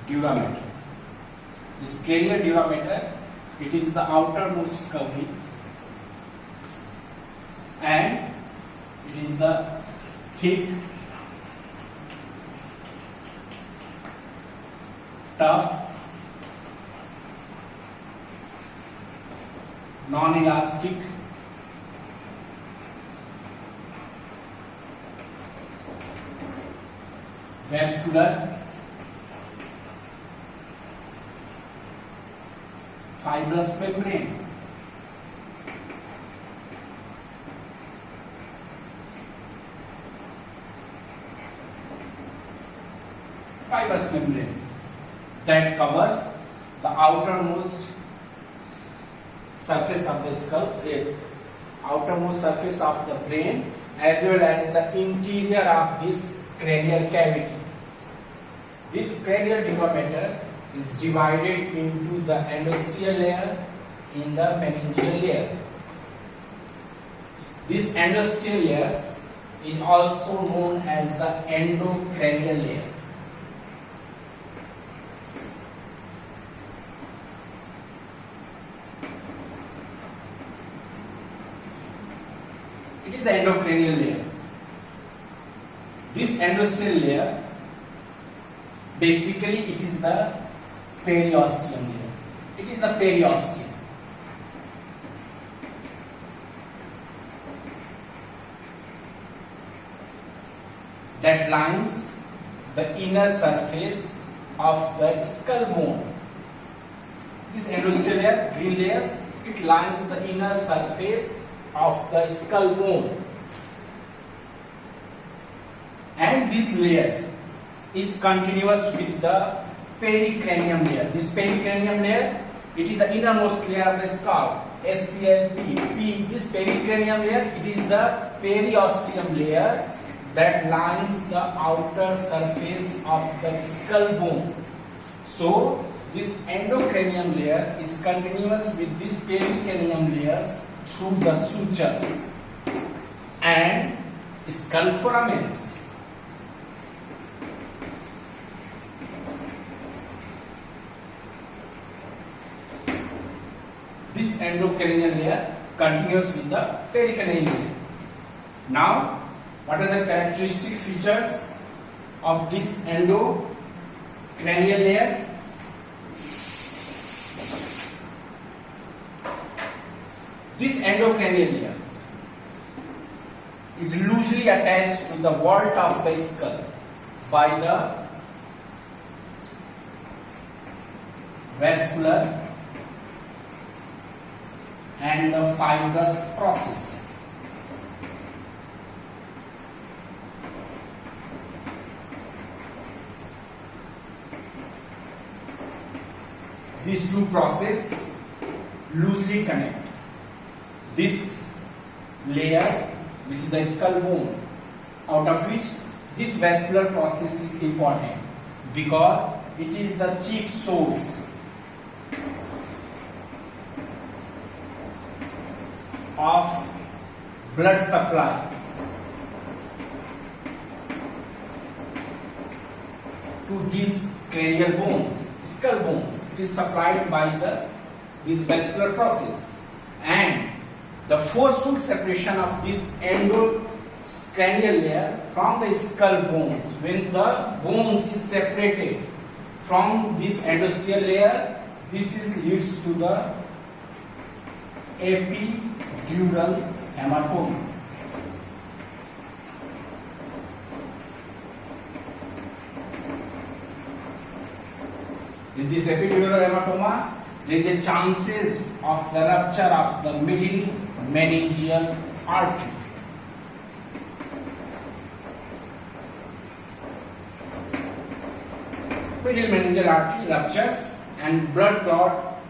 dura mater. This cranial dura mater, it is the outermost covering, and it is the thick, tough, non-elastic, vascular, fibrous membrane. Fibrous membrane that covers the outermost surface of the skull, outermost surface of the brain, as well as the interior of this cranial cavity. This cranial dura mater is divided into the endosteal layer in the meningeal layer. This endosteal layer is also known as the endocranial layer. It is the endocranial layer. This endosteal layer, basically it is the periosteum layer. It is the periosteum. That lines the inner surface of the skull bone. This endosteal layer, green layers, it lines the inner surface of the skull bone. And this layer is continuous with the pericranium layer. This pericranium layer, it is the innermost layer of the skull, SCLP. This pericranium layer, it is the periosteum layer that lines the outer surface of the skull bone. So, this endocranium layer is continuous with this pericranium layers through the sutures and skull foramens. This endocranial layer continues with the pericranial layer. Now, what are the characteristic features of this endocranial layer? This endocranial layer is loosely attached to the vault of the skull by the vascular and the fibrous process. These two processes loosely connect. This layer, which is the skull bone, out of which this vascular process is important because it is the chief source of blood supply to these cranial bones, skull bones. It is supplied by this vascular process, and the forceful separation of this endocranial layer from the skull bones, when the bones is separated from this endosteal layer, this leads to the epidural hematoma. In this epidural hematoma, there is a chances of the rupture of the middle meningeal artery. Middle meningeal artery ruptures and blood clot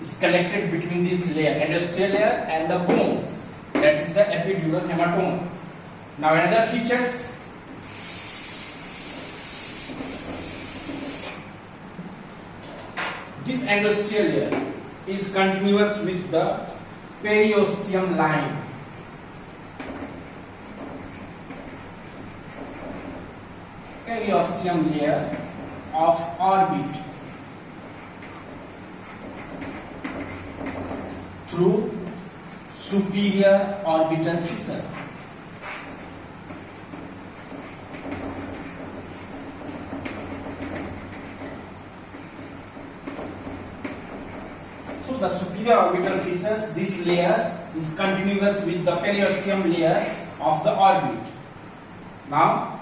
is collected between this layer, endosteal layer, and the bones. That is the epidural hematoma. Now another features. This endosteal layer is continuous with the periosteum line. Periosteum layer of orbit through superior orbital fissure. Through the superior orbital fissures, this layer is continuous with the periosteum layer of the orbit. Now,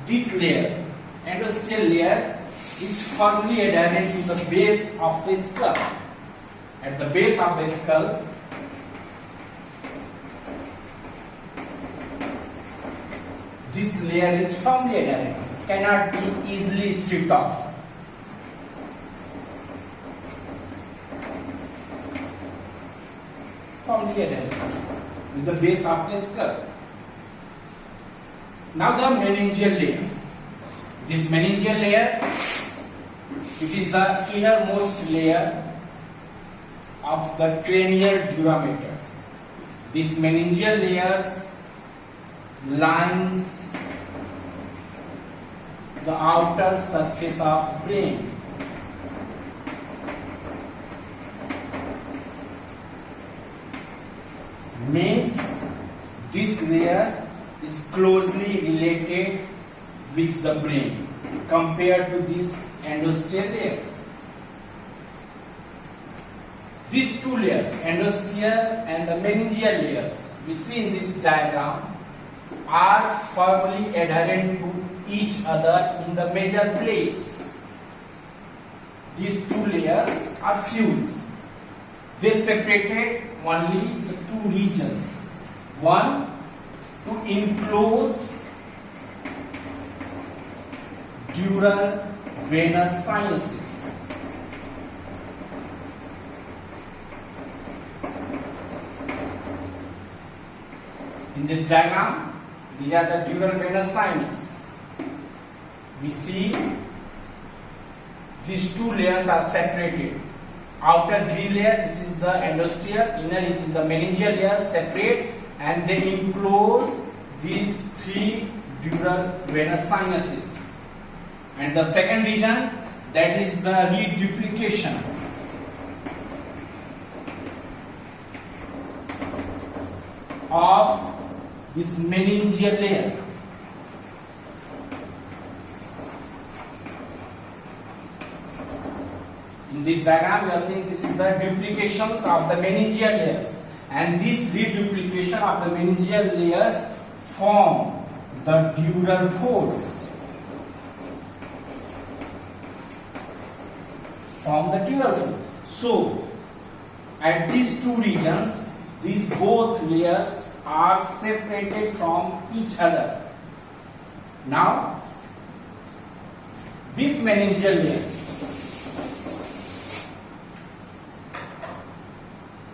this layer, endosteal layer, is firmly adherent to the base of the skull. At the base of the skull, this layer is firmly adherent, cannot be easily stripped off. Firmly adherent with the base of the skull. Now the meningeal layer. This meningeal layer, it is the innermost layer of the cranial duramaters. This meningeal layers lines the outer surface of brain. Means this layer is closely related with the brain compared to these endosteal layers. These two layers, endosteal and the meningeal layers, we see in this diagram, are firmly adherent to each other in the major place. These two layers are fused. They separated only the two regions. One, to enclose dural venous sinuses. In this diagram, these are the dural venous sinus. We see these two layers are separated. Outer green layer, this is the endosteal, inner it is the meningeal layer, separate, and they enclose these three dural venous sinuses. And the second region, that is the reduplication. Of this meningeal layer. In this diagram, we are seeing this is the duplications of the meningeal layers, and this reduplication of the meningeal layers form the dural folds. So, at these two regions, these both layers are separated from each other. Now, these meningeal layers,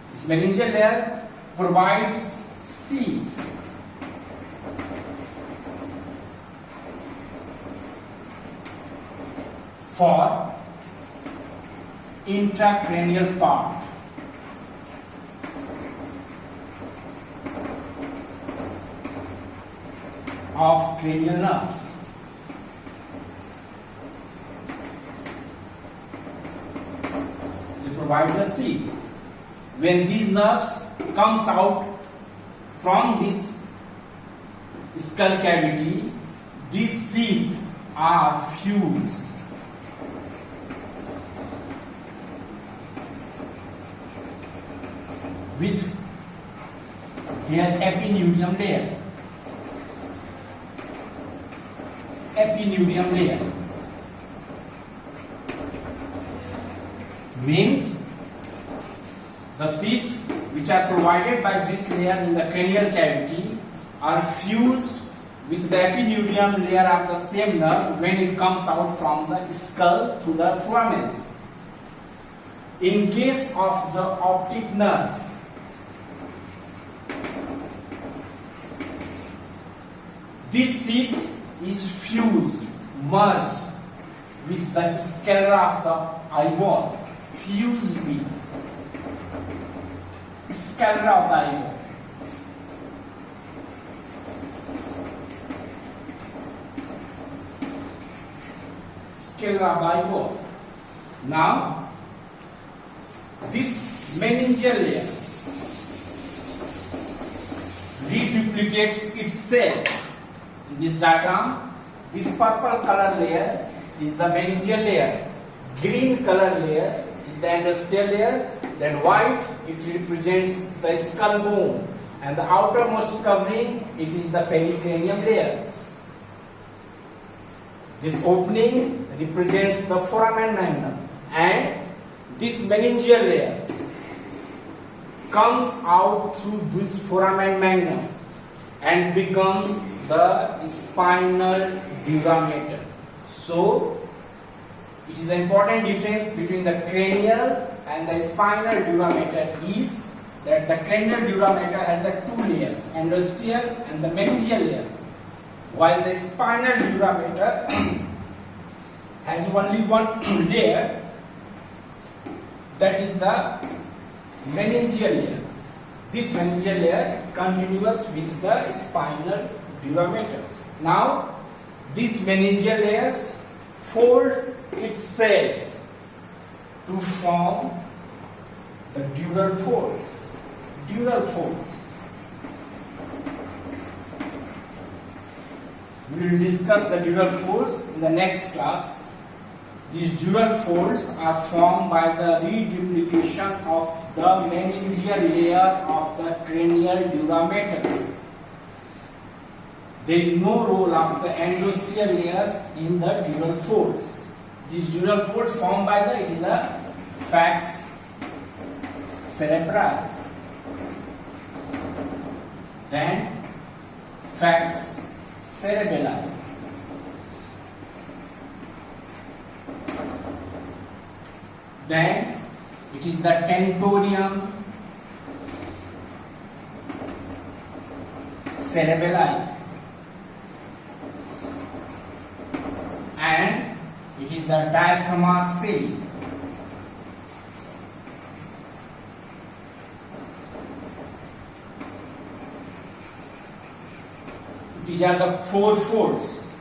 this meningeal layer provides seat for intracranial part of cranial nerves. They provide the seat. When these nerves comes out from this skull cavity, these teeth are fused with their epinudium layer. Epinudium layer means the teeth which are provided by this layer in the cranial cavity are fused with the epinudium layer of the same nerve when it comes out from the skull through the foramens. In case of the optic nerve, this teeth is fused, merged with the sclera of the eyeball, fused with sclera of the eyeball. sclera by both. Now, this meningeal layer reduplicates itself. In this diagram, this purple color layer is the meningeal layer, green color layer is the endosteal layer, then white it represents the skull bone, and the outermost covering it is the pericranium layers. This opening represents the foramen magnum, and this meningeal layers comes out through this foramen magnum and becomes the spinal dura mater. So, it is the important difference between the cranial and the spinal dura mater is that the cranial dura mater has the two layers, endosteal and the meningeal layer, while the spinal dura mater has only one layer, that is the meningeal layer. This meningeal layer continuous with the spinal dura mater. Now, this meningeal layers folds itself to form the dural folds. Dural folds. We will discuss the dural folds in the next class. These dural folds are formed by the reduplication of the meningeal layer of the cranial dura mater. There is no role of the endosteal layers in the dural folds. These dural folds formed by it is the falx cerebri, then falx cerebelli, then it is the tentorium cerebelli, and it is the diaphragma celi. These are the four folds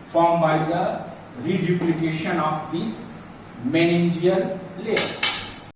formed by the reduplication of these meningeal layers.